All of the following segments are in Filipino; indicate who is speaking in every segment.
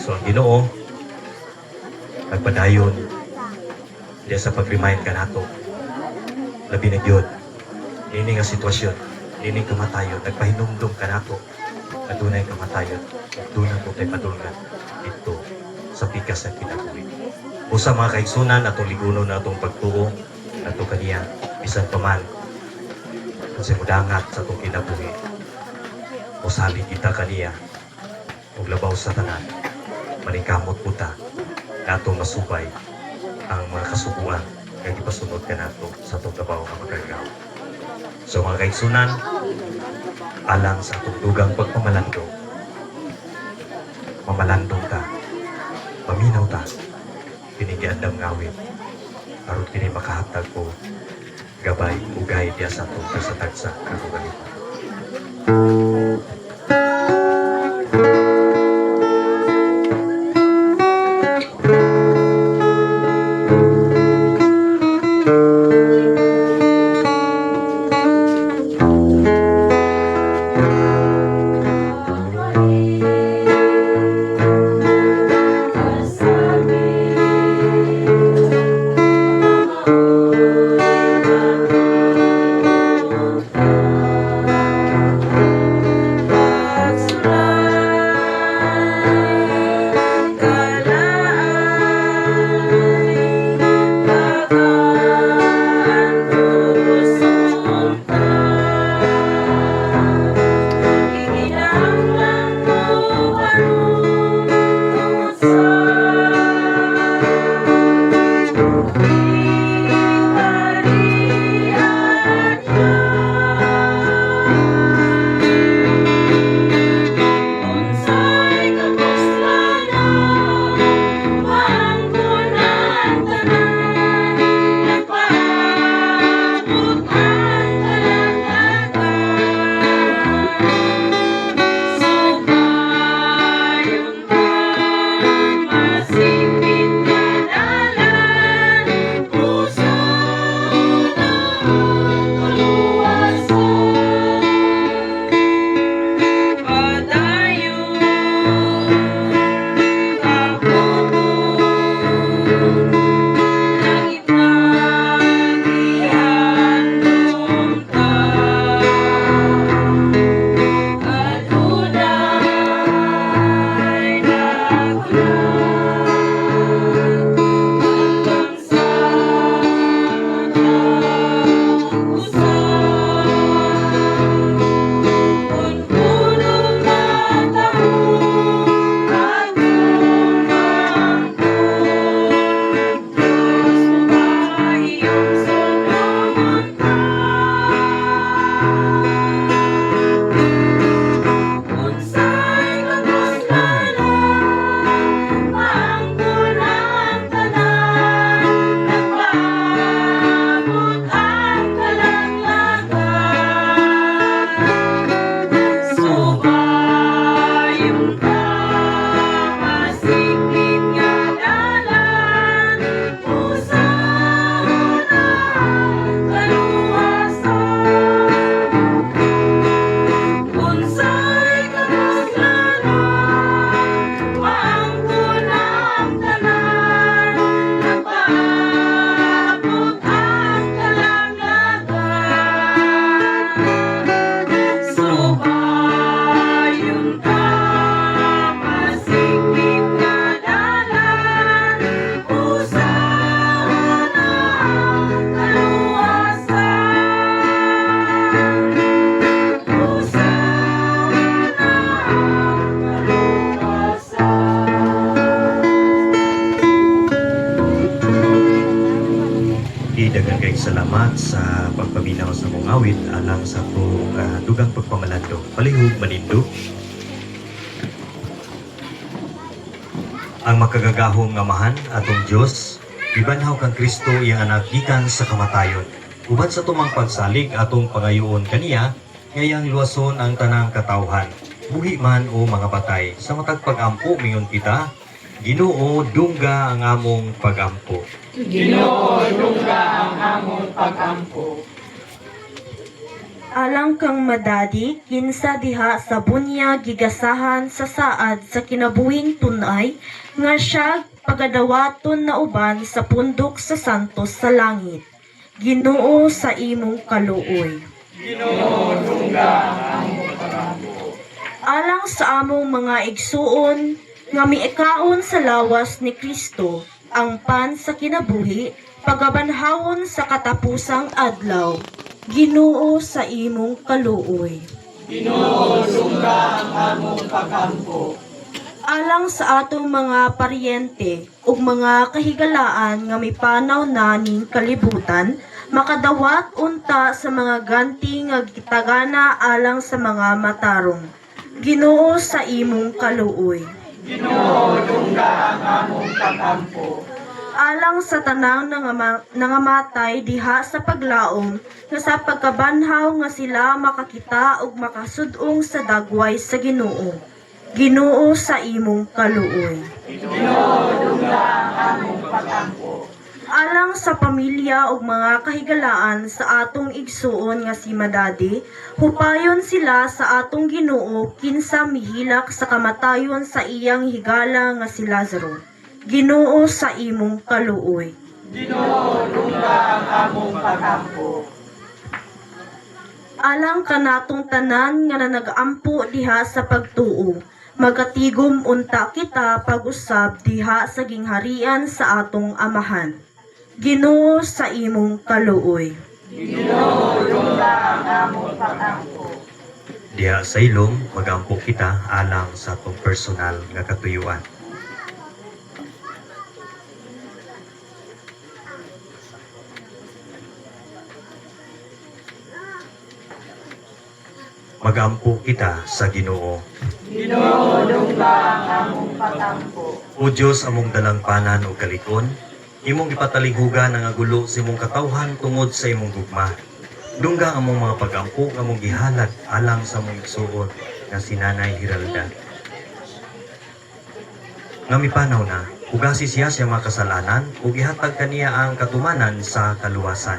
Speaker 1: So ang Ginoo nagpadayon diya sa pag-remind ka nato labi na gyud ini nga sitwasyon, ini kamatayon, nagpahinumdum ka nato adunay kamatayon, adunay ko tayo padulngan dito sa pikas ng kinabuhi. Usa mga kaigsunan atong liguno na atong pagtuo ato kaniya bisan pa man kasi mudangat sa atong kinabuhi. Usalig kita kaniya ug labaw sa tanan maningkamot puta natong masubay ang mga kasubuan kay gipasunod ka nato sa atong trabaho nga magagaw. So mga kaigsunan, alang sa atong dugang pagpamalando, mamalandong ta, paminaw ta, kinigiandam ngawin, aron kini makahatag ko gabay ugay diya sa atong kasatagsa kagugalitan. Daghang kayong salamat sa pagpaminaw sa mong awit alang sa itong dugang pagpamalando. Palihog manindog. Ang makagagahong nga mahan atong Dios, ibanhaw kang Kristo iya anak gikan sa kamatayon. Uban sa tumang pagsalig atong pangayoon kaniya, ngayang luwason ang tanang katawhan. Buhi man o mga patay, sa matag pag-ampo mingon kita, Ginoo dungga ang among pag-ampo.
Speaker 2: Ginoo dungga ang among pag-ampo. Alang kang madadi, kinsa diha sa bunya gigasahan sa saad sa kinabuhing tunay, nga siya pagadawaton na uban sa pundok sa santos sa langit. Ginoo sa imong kaluoy. Alang sa among mga igsuon, nga miikaon sa lawas ni Kristo, ang pan sa kinabuhi, pagabanhawon sa katapusang adlaw. Ginoo sa imong kaluoy. Alang sa atong mga paryente ug mga kahigalaan nga mipanaw na ning kalibutan, makadawat unta sa mga ganti nga gitagana alang sa mga matarong. Ginoo sa imong kaluoy. Alang sa tanang nangamatay diha sa paglaom, nga sa pagkabanhaw nga sila makakita ug makasudong sa dagway sa Ginoo. Ginoo sa imong kaluoy. Alang sa pamilya ug mga kahigalaan sa atong igsuon nga si Madadi, hupayon sila sa atong Ginoo kinsa mihilak sa kamatayon sa iyang higala nga si Lazaro. Ginoo sa imong kaluoy. Alang kanatong tanan nga nag-ampo diha sa pagtuo, magatigom unta kita pag-usab diha sa gingharian sa atong amahan. Ginoo sa imong kaluoy.
Speaker 1: Diha sa ilong, magampo kita alang sa atong personal nga katuyuan. Magampo kita sa Ginoo. O Diyos, among dalangpanan o kalikon, imong ipatalighugan ang agulo sa imong katawhan tungod sa imong gugma. Dunggang among mga pagampo nga among gihalad alang sa among igsuon nga si Nanay Hiralda. Nga mipanaw na, ugasi siya sa mga kasalanan ug ihatag kaniya ang katumanan sa kaluwasan.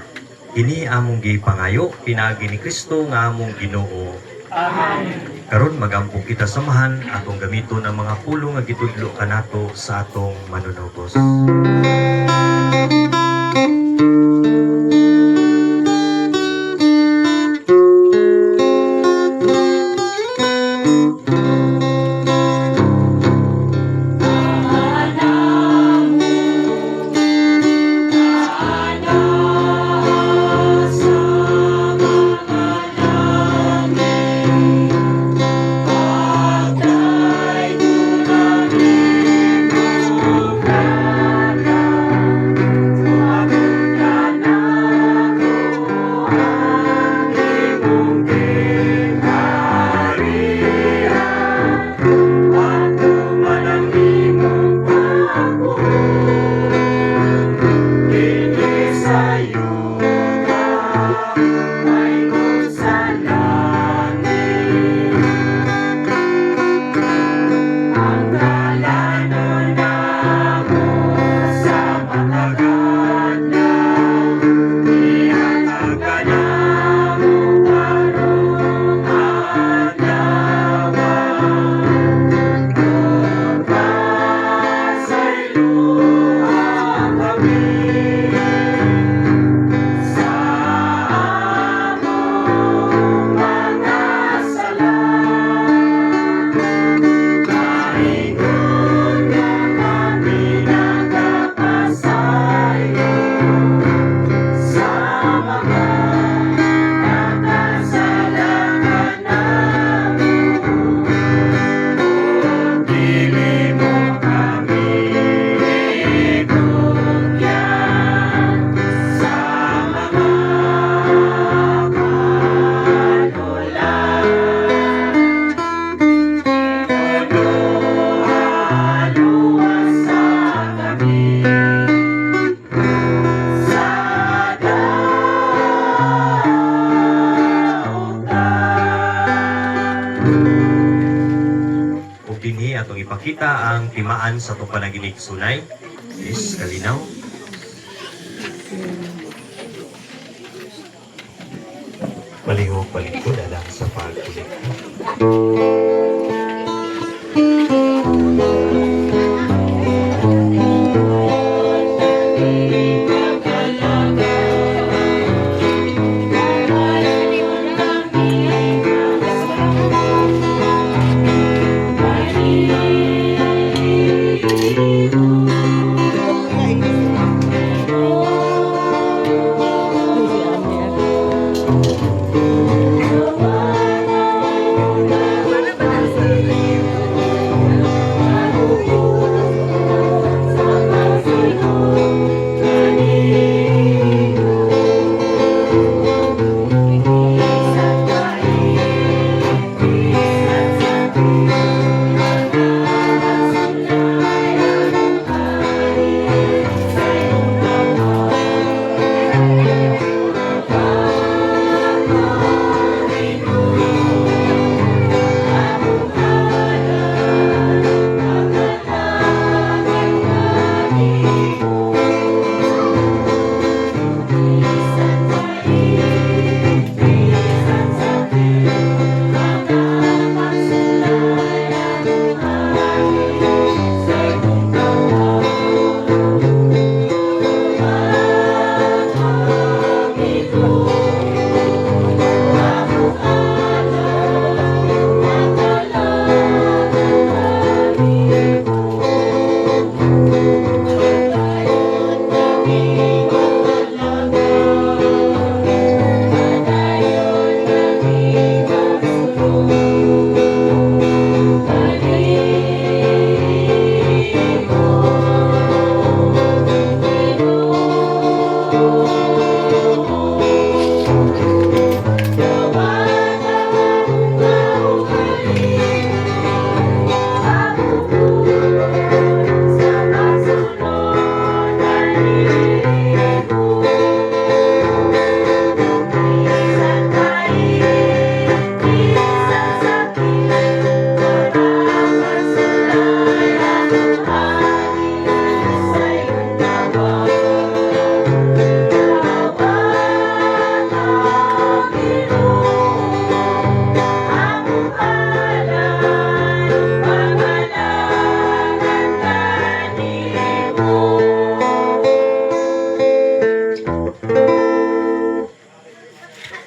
Speaker 1: Kini among gipangayo pinaagi ni Kristo nga among Ginoo. Amen. Karon magampo kita samahan atong gamiton ang mga pulong nga gitudlo kanato sa atong manunubos. atong ipakita ang timaan sa itong panaginig sunay. Yes, kalinaw. palihog-palikod alang sa pagkulikta.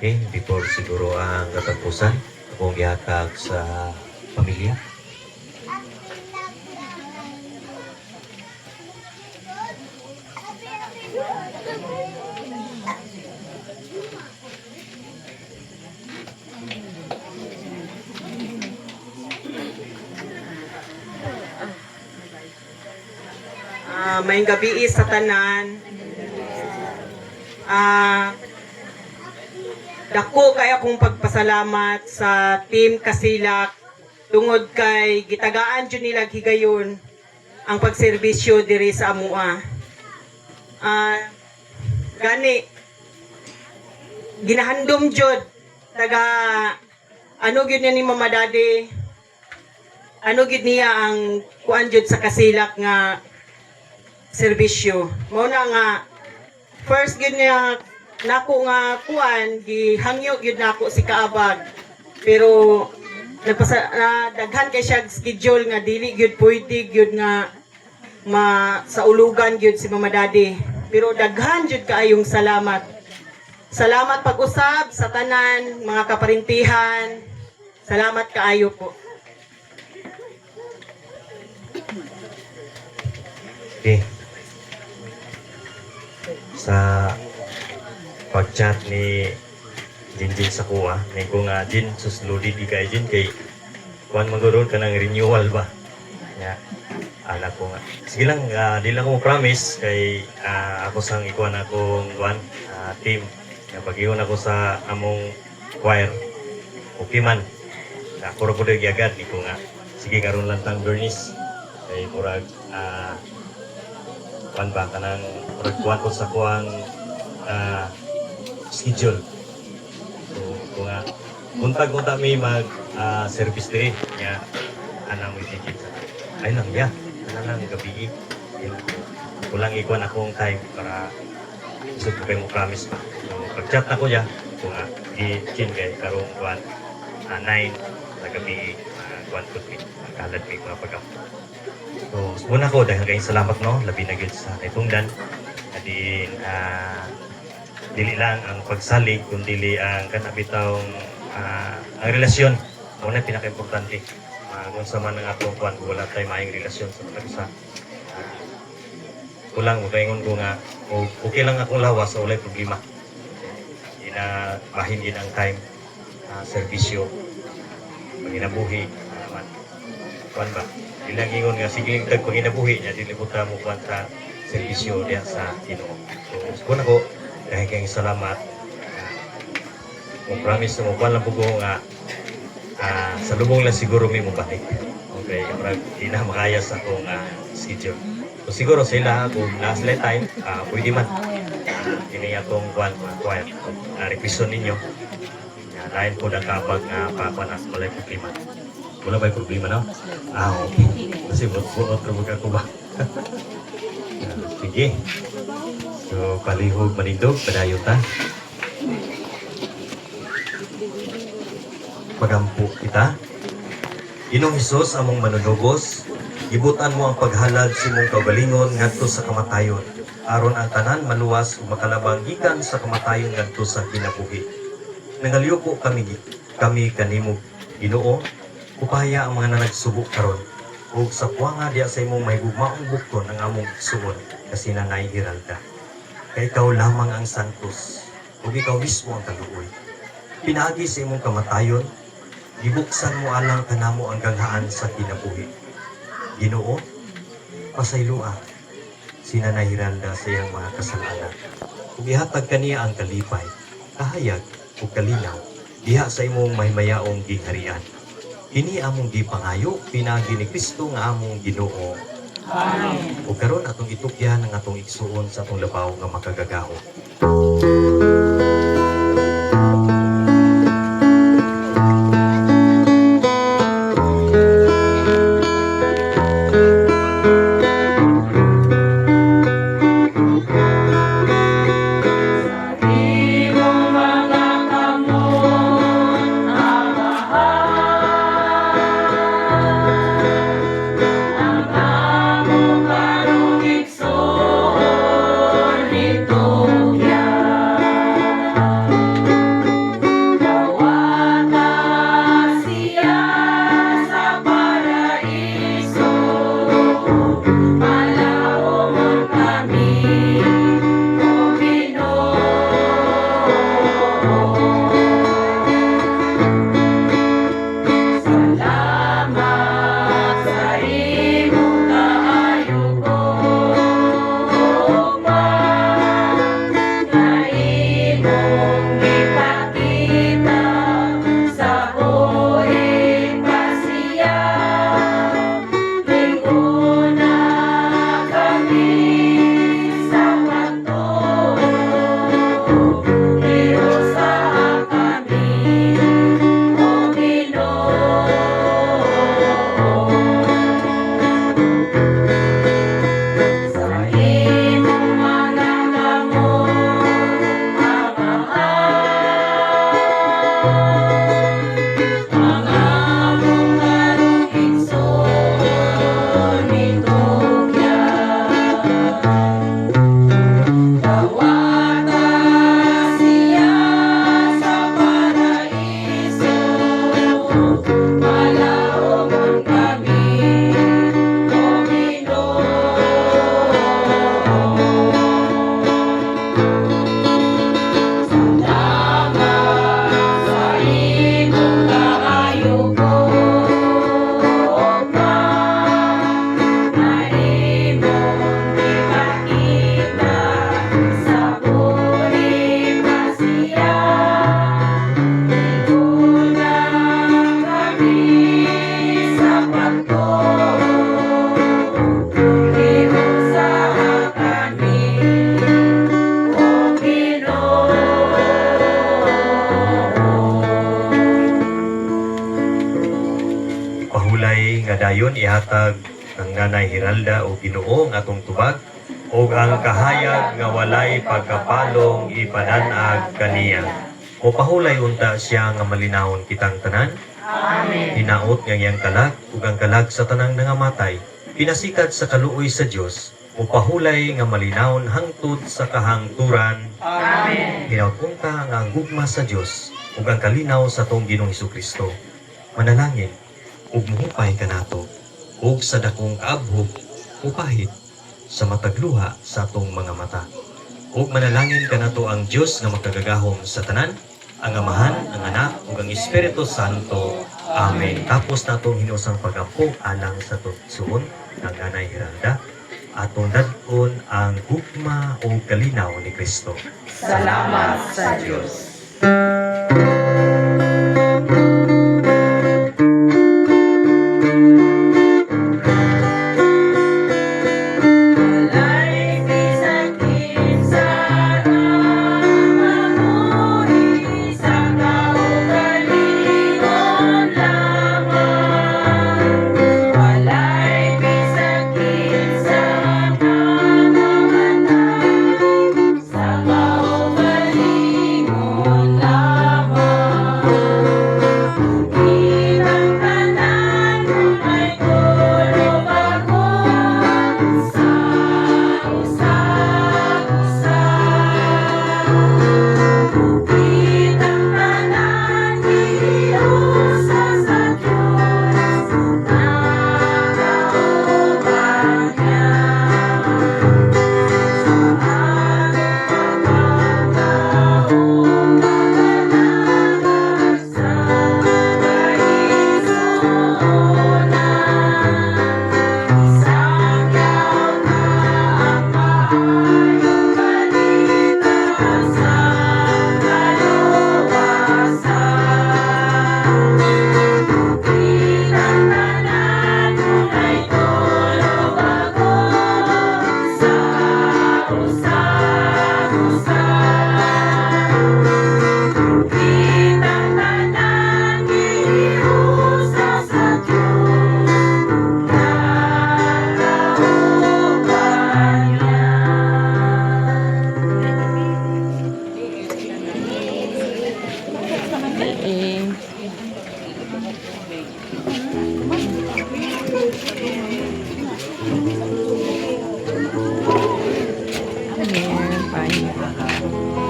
Speaker 1: Okay, before siguro ang katapusan, akong gihatag sa pamilya.
Speaker 3: Maayong gabi sa tanan. Dako kay akong pagpasalamat sa Team Kasilak tungod kay gitagaan jud nila higayon ang pagserbisyo diri sa amua. Gani ginahandom jud taga ano gyud ni Mama Daddy, ano gyud niya ang kuan jud sa Kasilak nga serbisyo. Mao na nga first gyud niya nako nga kuan gihangyo gyud nako si Kaabag, pero daghan kay siya schedule nga dili gyud pwede gyud nga sa ulugan gyud si Mama Daddy, pero daghan gyud kaayong salamat. Salamat pag-usab sa tanan mga kaparintihan, salamat kaayo po.
Speaker 1: Okay. Sa pag-chat ni Jinjin sa kuha, ni ko nga Jin, susludi di kay Jin, kay kuhan magkaroon ka ng renewal ba? Ya, anak ko nga. Sige lang, di lang ko promise, kay ako sang ikuan akong kuhan, team. Pag-iwan ako sa among choir, okay man. Ako po din agad, di ko nga. Sige, karoon lang tang Bernice. Kay murag, kuhan ba, kanang murag kuhan ko sa kuhang schedule. So, kung buntag-buntag may mag-service diri nga anang itikit. Ay lang, ya. Ano lang gabi. Kulang ikuan akong time para isod ko kayo mo promise pa. So, pag-chat na ko ya, kung i-chin kay karong kuan 9 sa gabi kuan ko kalad may mga pagampo. So, muna ko dahil kayong salamat no, labi na gyud sa itungdan. Adin dili lang ang pagsalig kundi ang kanabitawng ang relasyon mo na pinaka-importante. Kung sa man ang atong kuan wala tay maayong relasyon sa mga isa. Kulang mo kaingon ko nga okay lang akong lawas sa walay problema. Ina bahin gid ang time serbisyo panginabuhi man kuan ba ilang ingon nga sige tag panginabuhi nya dili mo ta mo kuan sa serbisyo diya sa Ginoo. So kuna ko dahil kayong salamat mo promise mo kuan lang pugo nga sa lubong lang siguro may mo balik. Okay, di na makaya sa akong schedule. So siguro sila kung last time pwede man ini atong kuan quiet requestion ninyo lain po na kapag papanas walay problema. Wala ba'y problema no? Okay. Kasi bunot na ko ba? Sige. So palihog manindog padayon ta. Pagampo kita. Inong Hesus among manunugos, ibutan mo ang paghalad sa imong kaugalingon ngadto sa kamatayon, aron ang tanan maluwas ug makalabang gikan sa kamatayon ngadto sa kinabuhi. Nangalyuko kami kanimo, Ginoo, upaya ang mga nagsubok karon ug sa puanga diya sa imong mahigugmaong bukton ang among igsuon kasi nanay Hiralda. Kay ikaw lamang ang santos ug ikaw mismo ang kaluoy. Pinaagi sa imong kamatayon, gibuksan mo alang kanamo ang ganghaan sa kinabuhi. Ginoo, pasaylua si Nanay Hiralda sa iyang mga kasalanan. Ug ihatag kaniya ang kalipay, kahayag ug kalinaw diha sa imong mahimayaong gingharian. Kini among gipangayo pinagi ni Kristo nga among Ginoo. Amen. Ug karon atong itukyan ang atong igsuon sa atong labaw nga makagagaho. Pahulay nga dayon ihatag ng Nanay Hiralda o Ginoo ang atong tubag o ang kahayag nga walay pagkapalong ipananag kaniya. O pahulay unta siya nga malinawon kitang tanan. Amen. Hinaot nga iyang kalag, ug ang kalag sa tanang nangamatay, pinasikat sa kaluoy sa Dios, o pahulay nga malinawon hangtod sa kahangturan. Amen. Hinaot unta nga ang gugma sa Dios, ug ang kalinaw sa tong Ginoong Hesukristo. Manalangin, ug muhupay kanato, ug sa dakong kaabhog, upahit sa matagluha sa atong mga mata. Ug manalangin kanato ang Dios nga makagagahom sa tanan, ang Amahan, ang Anak, ug ang Espiritu Santo. Amen. Tapos natong hinusang pagampo alang sa tutsuon ng Nanay Hiralda, atong dadkon ang gugma o kalinaw ni Kristo.
Speaker 4: Salamat sa Diyos.